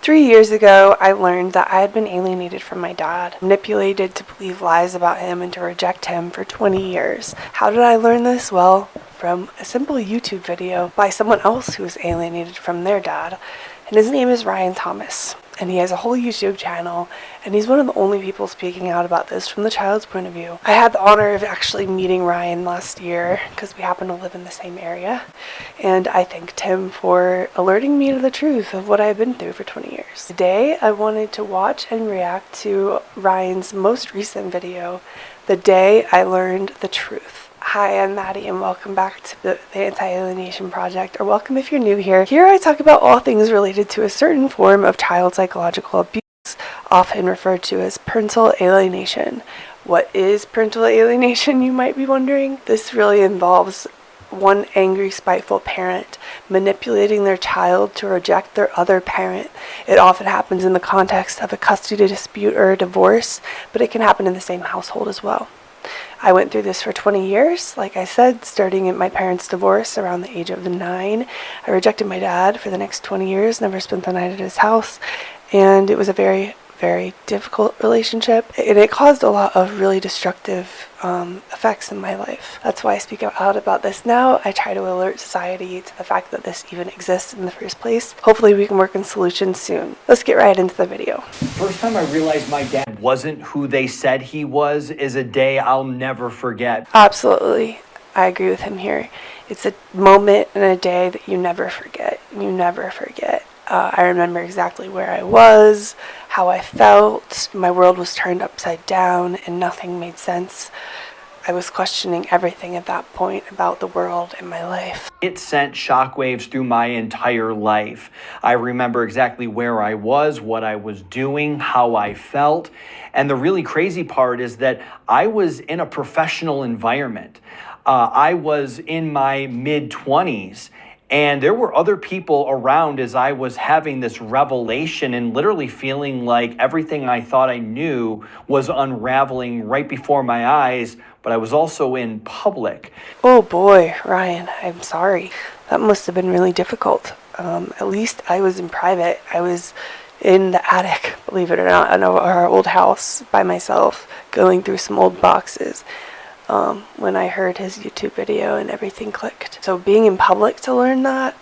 3 years ago, I learned that I had been alienated from my dad, manipulated to believe lies about him and to reject him for 20 years. How did I learn this? Well, from a simple YouTube video by someone else who was alienated from their dad, and his name is Ryan Thomas. And he has a whole YouTube channel, and he's one of the only people speaking out about this from the child's point of view. I had the honor of actually meeting Ryan last year because we happen to live in the same area, and I thanked him for alerting me to the truth of what I've been through for 20 years. Today, I wanted to watch and react to Ryan's most recent video, The Day I Learned the Truth. Hi, I'm Maddie, and welcome back to the Anti-Alienation Project, or welcome if you're new here. Here I talk about all things related to a certain form of child psychological abuse, often referred to as parental alienation. What is parental alienation, you might be wondering? This really involves one angry, spiteful parent manipulating their child to reject their other parent. It often happens in the context of a custody dispute or a divorce, but it can happen in the same household as well. I went through this for 20 years, like I said, starting at my parents' divorce around the age of 9. I rejected my dad for the next 20 years, never spent the night at his house, and it was a very, very difficult relationship, and it caused a lot of really destructive effects in my life. That's why I speak out about this now. I try to alert society to the fact that this even exists in the first place. Hopefully we can work on solutions soon. Let's get right into the video. First time I realized my dad wasn't who they said he was is a day I'll never forget. Absolutely. I agree with him here. It's a moment and a day that you never forget. You never forget. I remember exactly where I was, how I felt. My world was turned upside down and nothing made sense. I was questioning everything at that point about the world and my life. It sent shockwaves through my entire life. I remember exactly where I was, what I was doing, how I felt. And the really crazy part is that I was in a professional environment. I was in my mid-20s. And there were other people around as I was having this revelation and literally feeling like everything I thought I knew was unraveling right before my eyes, but I was also in public. Oh boy, Ryan, I'm sorry. That must have been really difficult. At least I was in private. I was in the attic, believe it or not, in our old house by myself, going through some old boxes. When I heard his YouTube video and everything clicked. So being in public to learn that,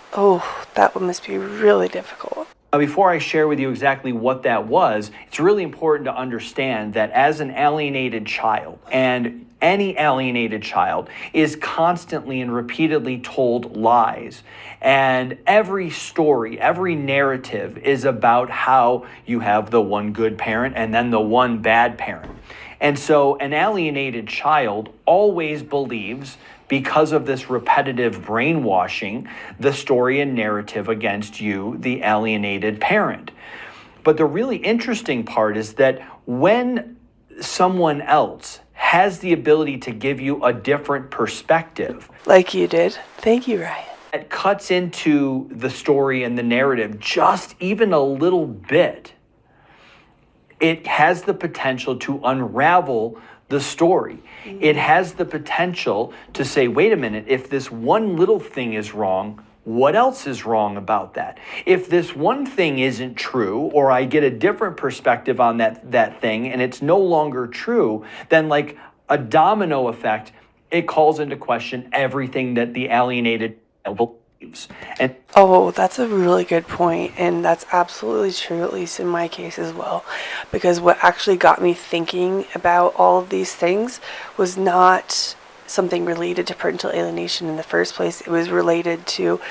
that must be really difficult. Now, before I share with you exactly what that was, it's really important to understand that as an alienated child, and any alienated child is constantly and repeatedly told lies. And every story, every narrative is about how you have the one good parent and then the one bad parent. And so an alienated child always believes, because of this repetitive brainwashing, the story and narrative against you, the alienated parent. But the really interesting part is that when someone else has the ability to give you a different perspective, like you did. Thank you, Ryan. It cuts into the story and the narrative just even a little bit. It has the potential to unravel the story. It has the potential to say, wait a minute, if this one little thing is wrong, what else is wrong about that? If this one thing isn't true, or I get a different perspective on that thing and it's no longer true, then like a domino effect, it calls into question everything that the alienated believes. And that's a really good point, and that's absolutely true, at least in my case as well, because what actually got me thinking about all of these things was not something related to parental alienation in the first place. It was related to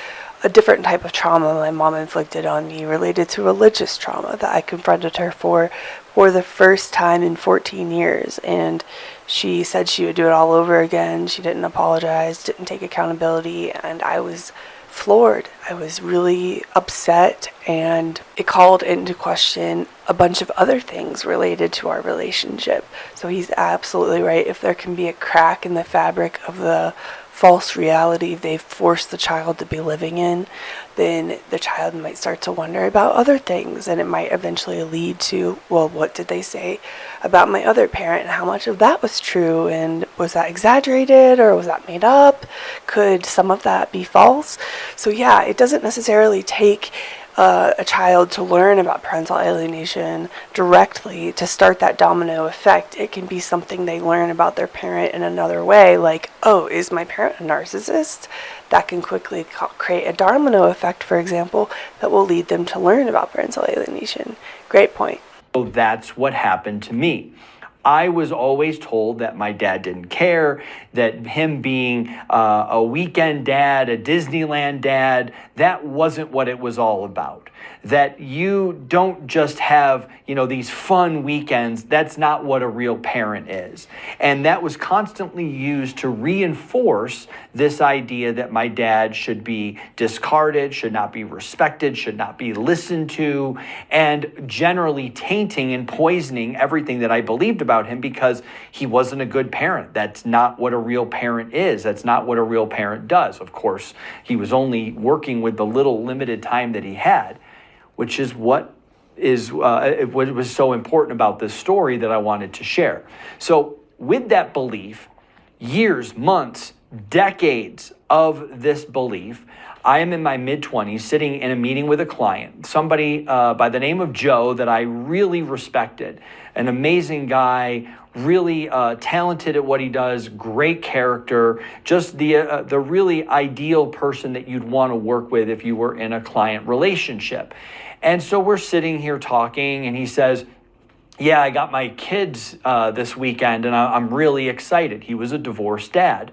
a different type of trauma my mom inflicted on me, related to religious trauma that I confronted her for the first time in 14 years. And she said she would do it all over again. She didn't apologize, didn't take accountability, and I was floored. I was really upset, and it called into question a bunch of other things related to our relationship. So he's absolutely right. If there can be a crack in the fabric of the false reality they've forced the child to be living in, then the child might start to wonder about other things, and it might eventually lead to, well, what did they say about my other parent, and how much of that was true, and was that exaggerated, or was that made up? Could some of that be false? So yeah, it doesn't necessarily take a child to learn about parental alienation directly, to start that domino effect, it can be something they learn about their parent in another way, like, oh, is my parent a narcissist? That can quickly create a domino effect, for example, that will lead them to learn about parental alienation. Great point. So that's what happened to me. I was always told that my dad didn't care, that him being a weekend dad, a Disneyland dad, that wasn't what it was all about. That you don't just have, these fun weekends. That's not what a real parent is. And that was constantly used to reinforce this idea that my dad should be discarded, should not be respected, should not be listened to, and generally tainting and poisoning everything that I believed about him because he wasn't a good parent. That's not what a real parent is. That's not what a real parent does. Of course, he was only working with the little limited time that he had, which is what was so important about this story that I wanted to share. So with that belief, years, months, decades of this belief, I am in my mid-20s sitting in a meeting with a client, somebody by the name of Joe that I really respected, an amazing guy, really talented at what he does, great character, just the really ideal person that you'd want to work with if you were in a client relationship. And so we're sitting here talking, and he says, yeah, I got my kids this weekend, and I'm really excited. He was a divorced dad.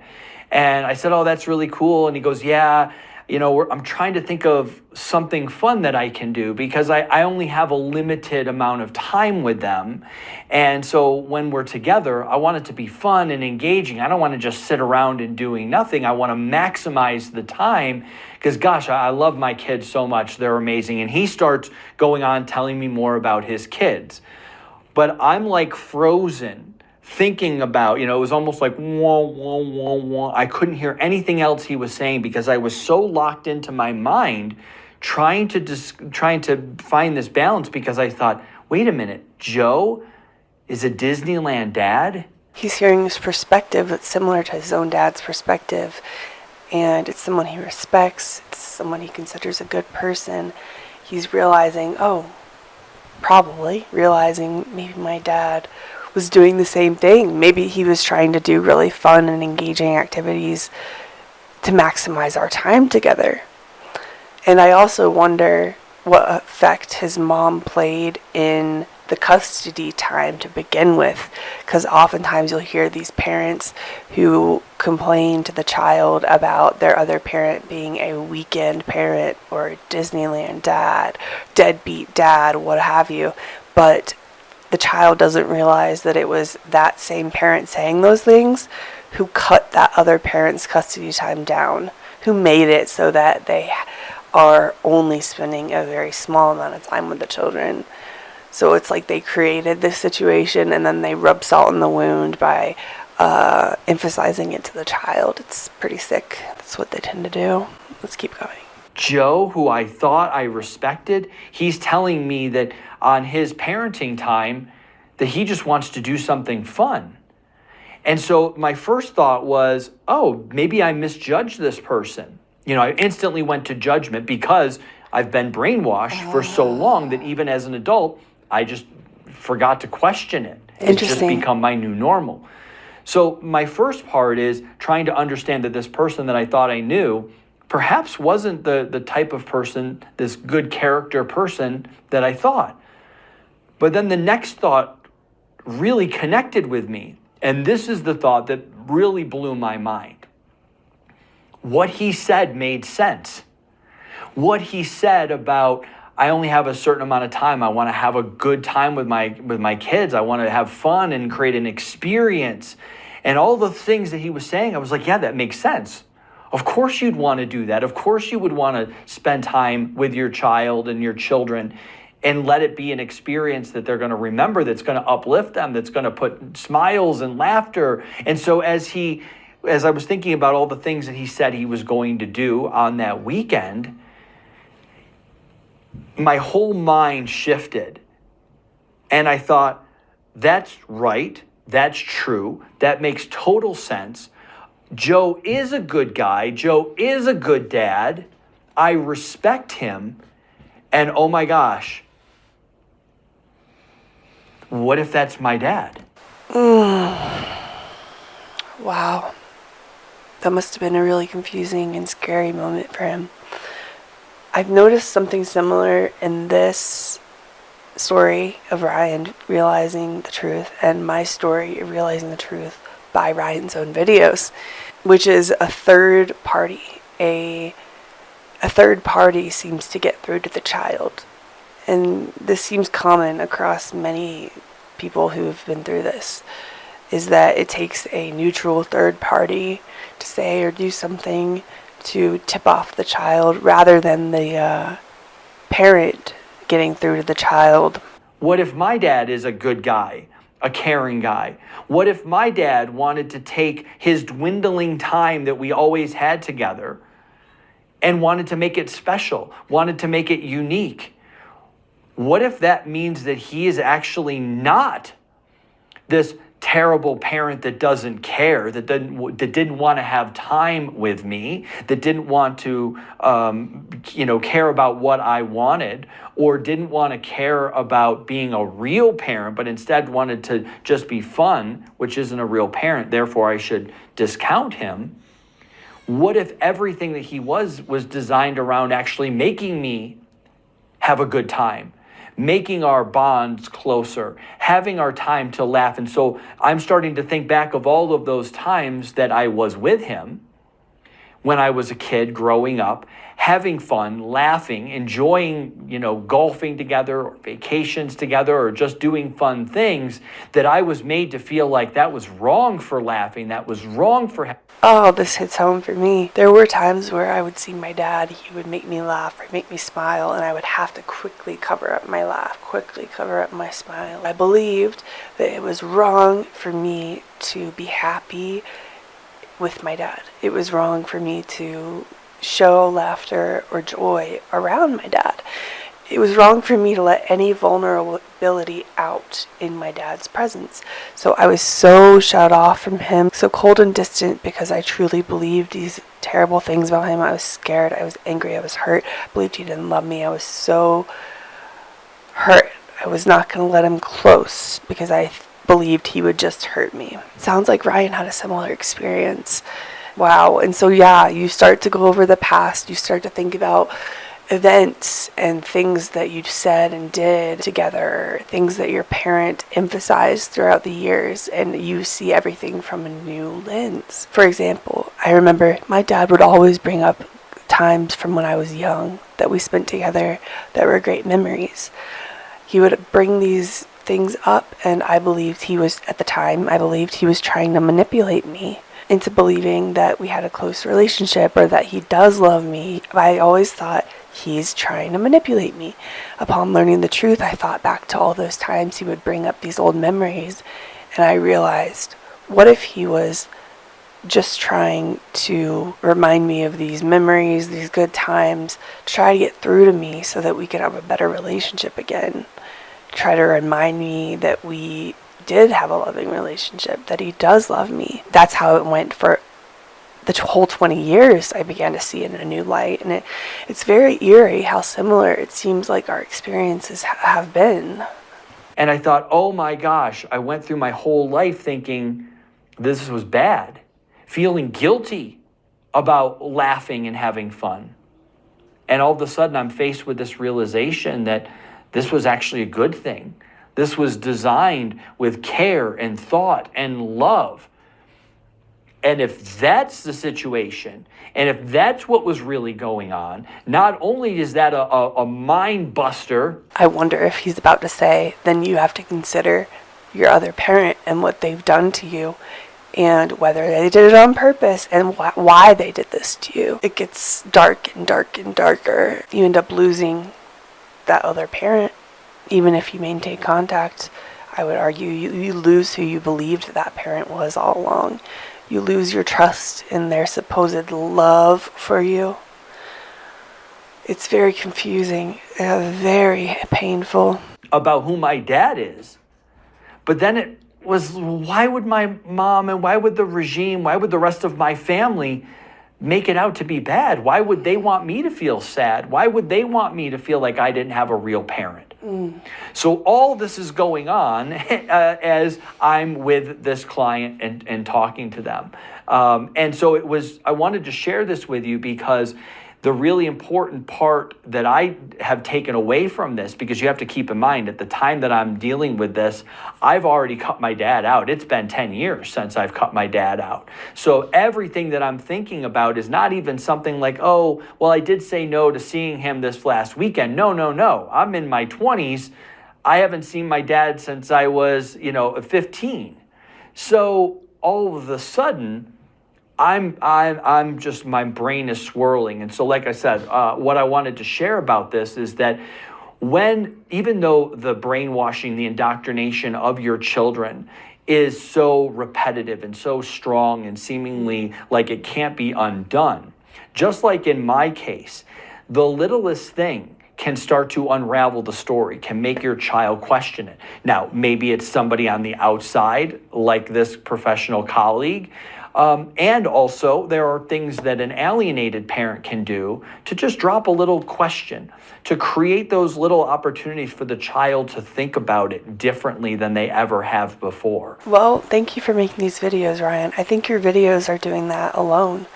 And I said, oh, that's really cool. And he goes, yeah, I'm trying to think of something fun that I can do because I only have a limited amount of time with them. And so when we're together, I want it to be fun and engaging. I don't want to just sit around and doing nothing. I want to maximize the time because, gosh, I love my kids so much. They're amazing. And he starts going on telling me more about his kids. But I'm like frozen, thinking about, it was almost like, wah, wah, wah, wah. I couldn't hear anything else he was saying because I was so locked into my mind trying to find this balance because I thought, wait a minute, Joe is a Disneyland dad? He's hearing this perspective that's similar to his own dad's perspective, and it's someone he respects, it's someone he considers a good person. He's realizing, probably realizing maybe my dad was doing the same thing. Maybe he was trying to do really fun and engaging activities to maximize our time together. And I also wonder what effect his mom played in the custody time to begin with, because oftentimes you'll hear these parents who complain to the child about their other parent being a weekend parent or a Disneyland dad, deadbeat dad, what have you, but the child doesn't realize that it was that same parent saying those things who cut that other parent's custody time down, who made it so that they are only spending a very small amount of time with the children. So it's like they created this situation and then they rub salt in the wound by emphasizing it to the child. It's pretty sick. That's what they tend to do. Let's keep going. Joe, who I thought I respected, he's telling me that on his parenting time that he just wants to do something fun. And so my first thought was, oh, maybe I misjudged this person. I instantly went to judgment because I've been brainwashed for so long that even as an adult, I just forgot to question it. It's just become my new normal. So my first part is trying to understand that this person that I thought I knew perhaps wasn't the type of person, this good character person that I thought. But then the next thought really connected with me. And this is the thought that really blew my mind. What he said made sense. What he said about, I only have a certain amount of time. I want to have a good time with my kids. I want to have fun and create an experience. And all the things that he was saying, I was like, yeah, that makes sense. Of course you'd want to do that. Of course you would want to spend time with your child and your children and let it be an experience that they're going to remember, that's going to uplift them, that's going to put smiles and laughter. And so as I was thinking about all the things that he said he was going to do on that weekend, my whole mind shifted. And I thought, that's right. That's true. That makes total sense. Joe is a good guy. Joe is a good dad. I respect him. And oh my gosh, what if that's my dad? Wow. That must have been a really confusing and scary moment for him. I've noticed something similar in this story of Ryan realizing the truth and my story of realizing the truth by Ryan's own videos, which is a third party. A third party seems to get through to the child. And this seems common across many people who've been through this, is that it takes a neutral third party to say or do something to tip off the child rather than the parent getting through to the child. What if my dad is a good guy, a caring guy? What if my dad wanted to take his dwindling time that we always had together and wanted to make it special, wanted to make it unique? What if that means that he is actually not this terrible parent that doesn't care, that didn't want to have time with me, that didn't want to, care about what I wanted, or didn't want to care about being a real parent, but instead wanted to just be fun, which isn't a real parent, therefore I should discount him? What if everything that he was designed around actually making me have a good time, making our bonds closer, having our time to laugh? And so I'm starting to think back of all of those times that I was with him when I was a kid growing up, having fun, laughing, enjoying, golfing together or vacations together or just doing fun things, that I was made to feel like that was wrong for laughing, that was wrong for... Oh, this hits home for me. There were times where I would see my dad, he would make me laugh or make me smile, and I would have to quickly cover up my laugh, quickly cover up my smile. I believed that it was wrong for me to be happy with my dad. It was wrong for me to show laughter or joy around my dad. It was wrong for me to let any vulnerability out in my dad's presence. So I was so shut off from him, so cold and distant, because I truly believed these terrible things about him. I was scared, I was angry, I was hurt, I believed he didn't love me. I was so hurt. I was not going to let him close because I believed he would just hurt me. It sounds like Ryan had a similar experience. Wow. And so you start to go over the past, you start to think about events and things that you said and did together, things that your parent emphasized throughout the years, and you see everything from a new lens. For example, I remember my dad would always bring up times from when I was young that we spent together that were great memories. He would bring these things up, and I believed he was trying to manipulate me into believing that we had a close relationship or that he does love me. I always thought he's trying to manipulate me. Upon learning the truth, I thought back to all those times he would bring up these old memories, and I realized, what if he was just trying to remind me of these memories, these good times, try to get through to me so that we could have a better relationship again, try to remind me that we did have a loving relationship, that he does love me. That's how it went for the whole 20 years. I began to see it in a new light, and it's very eerie how similar it seems like our experiences have been. And I thought, oh my gosh, I went through my whole life thinking this was bad, feeling guilty about laughing and having fun. And all of a sudden I'm faced with this realization that this was actually a good thing. This was designed with care and thought and love. And if that's the situation, and if that's what was really going on, not only is that a mind buster. I wonder if he's about to say, then you have to consider your other parent and what they've done to you, and whether they did it on purpose and why they did this to you. It gets dark and dark and darker. You end up losing that other parent. Even if you maintain contact, I would argue you lose who you believed that parent was all along. You lose your trust in their supposed love for you. It's very confusing, very painful. About who my dad is. But then it was, why would my mom and why would the regime, why would the rest of my family make it out to be bad. Why would they want me to feel sad? Why would they want me to feel like I didn't have a real parent? So all this is going on as I'm with this client and talking to them. And so I wanted to share this with you because the really important part that I have taken away from this, because you have to keep in mind at the time that I'm dealing with this, I've already cut my dad out. It's been 10 years since I've cut my dad out. So everything that I'm thinking about is not even something like, oh, well, I did say no to seeing him this last weekend. No. I'm in my 20s. I haven't seen my dad since I was, 15. So all of a sudden, I'm just, my brain is swirling. And so, like I said, what I wanted to share about this is that even though the brainwashing, the indoctrination of your children is so repetitive and so strong and seemingly like it can't be undone, just like in my case, the littlest thing can start to unravel the story, can make your child question it. Now, maybe it's somebody on the outside, like this professional colleague. And also, there are things that an alienated parent can do to just drop a little question, to create those little opportunities for the child to think about it differently than they ever have before. Well, thank you for making these videos, Ryan. I think your videos are doing that alone.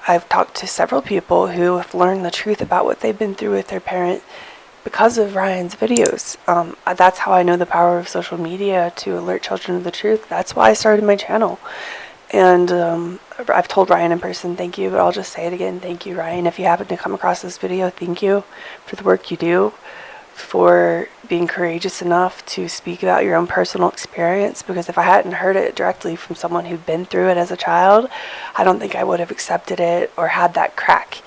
I've talked to several people who have learned the truth about what they've been through with their parent because of Ryan's videos. That's how I know the power of social media to alert children of the truth. That's why I started my channel. And I've told Ryan in person, thank you, but I'll just say it again. Thank you, Ryan. If you happen to come across this video, thank you for the work you do, for being courageous enough to speak about your own personal experience, because if I hadn't heard it directly from someone who'd been through it as a child, I don't think I would have accepted it or had that crack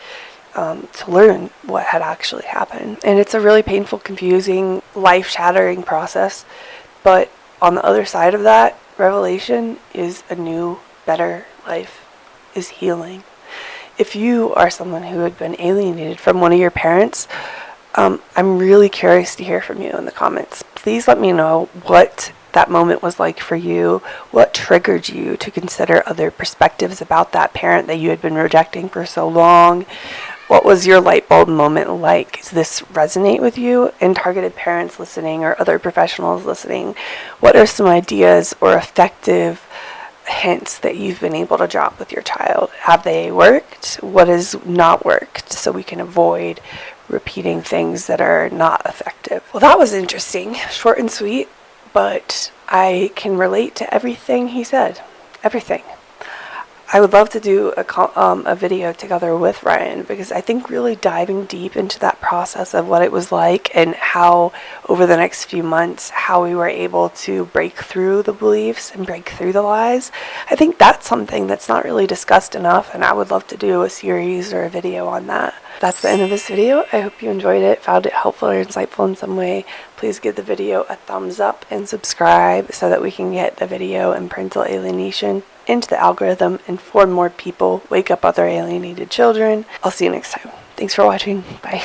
to learn what had actually happened. And it's a really painful, confusing, life-shattering process, but on the other side of that, revelation is a new, better life, is healing. If you are someone who had been alienated from one of your parents, I'm really curious to hear from you in the comments. Please let me know what that moment was like for you, what triggered you to consider other perspectives about that parent that you had been rejecting for so long. What was your light bulb moment like? Does this resonate with you? And targeted parents listening or other professionals listening, what are some ideas or effective hints that you've been able to drop with your child? Have they worked? What has not worked, so we can avoid repeating things that are not effective? Well, that was interesting, short and sweet, but I can relate to everything he said. Everything. I would love to do a video together with Ryan, because I think really diving deep into that process of what it was like and how over the next few months, how we were able to break through the beliefs and break through the lies, I think that's something that's not really discussed enough, and I would love to do a series or a video on that. That's the end of this video. I hope you enjoyed it, found it helpful or insightful in some way. Please give the video a thumbs up and subscribe so that we can get the video and parental alienation into the algorithm, inform more people, wake up other alienated children. I'll see you next time. Thanks for watching. Bye.